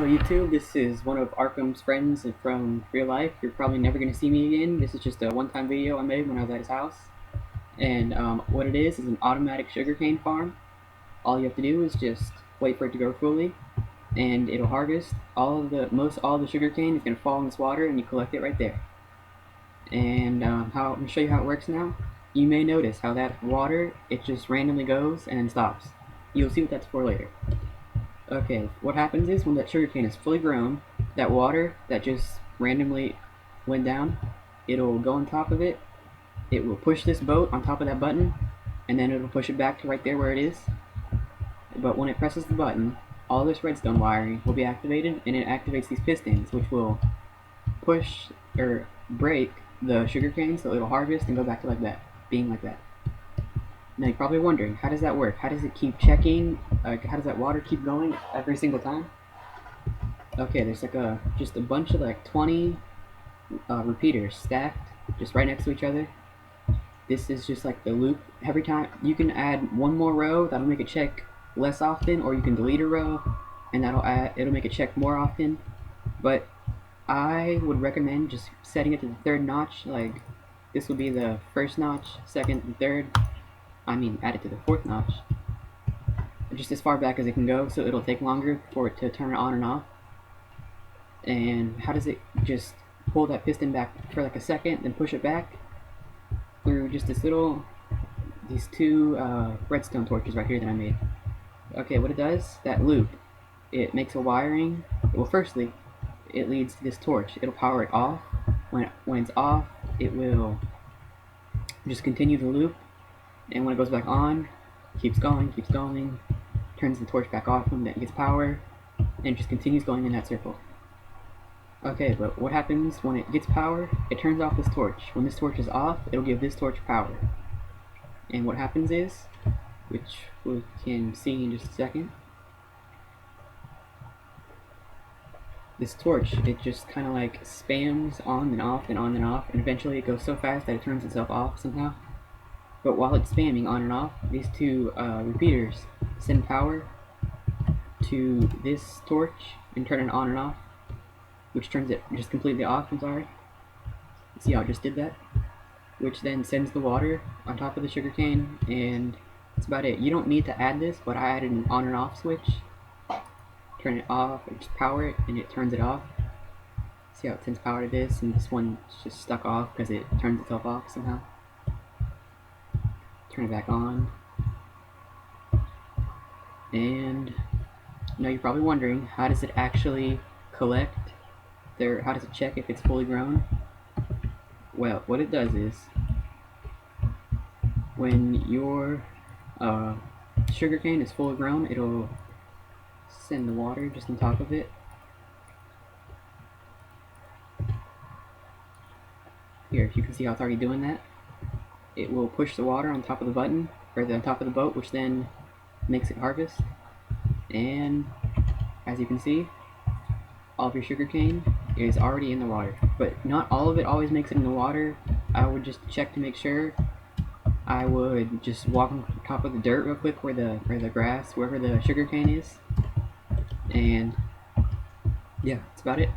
So YouTube, this is one of Arkham's friends from real life. You're probably never going to see me again. This is just a one-time video I made when I was at his house. And what it is an automatic sugarcane farm. All you have to do is just wait for it to grow fully, and it'll harvest all of the sugarcane is going to fall in this water, and you collect it right there. And I'm going to show you how it works now. You may notice how that water, it just randomly goes and then stops. You'll see what that's for later. Okay, what happens is when that sugarcane is fully grown, that water that just randomly went down, it'll go on top of it, it will push this boat on top of that button, and then it'll push it back to right there where it is. But when it presses the button, all this redstone wiring will be activated, and it activates these pistons, which will push or break the sugarcane so it'll harvest and go back to like that, being like that. Now you're probably wondering, how does that work? How does it keep checking? How does that water keep going every single time? Okay, there's like just a bunch of like 20 repeaters stacked just right next to each other. This is just like the loop. Every time you can add one more row, that'll make it check less often, or you can delete a row and it'll make it check more often. But I would recommend just setting it to the third notch. Like this will be the first notch, second, and third. Add it to the fourth notch, just as far back as it can go, so it'll take longer for it to turn on and off. And how does it just pull that piston back for like a second, then push it back through just these two redstone torches right here that I made. Okay, what it does, that loop, it makes a wiring. Well, firstly, it leads to this torch. It'll power it off. When it's off, it will just continue the loop. And when it goes back on, it keeps going, turns the torch back off when it gets power, and it just continues going in that circle. Okay, but what happens when it gets power? It turns off this torch. When this torch is off, it'll give this torch power. And what happens is, which we can see in just a second, this torch, it just kind of like spams on and off and on and off, and eventually it goes so fast that it turns itself off somehow. But while it's spamming on and off, these two repeaters send power to this torch and turn it on and off, which turns it just completely off. See how it just did that? Which then sends the water on top of the sugarcane, and that's about it. You don't need to add this, but I added an on and off switch. Turn it off, and just power it, and it turns it off. See how it sends power to this, and this one's just stuck off because it turns itself off somehow. Turn it back on. And now you're probably wondering, how does it actually collect how does it check if it's fully grown? Well, what it does is, when your sugarcane is fully grown, it'll send the water just on top of it. Here, if you can see how it's already doing that, it will push the water on top of the button, or on top of the boat, which then makes it harvest. And as you can see, all of your sugarcane is already in the water. But not all of it always makes it in the water. I would just check to make sure. I would just walk on top of the dirt real quick where the grass, wherever the sugarcane is. And yeah, that's about it.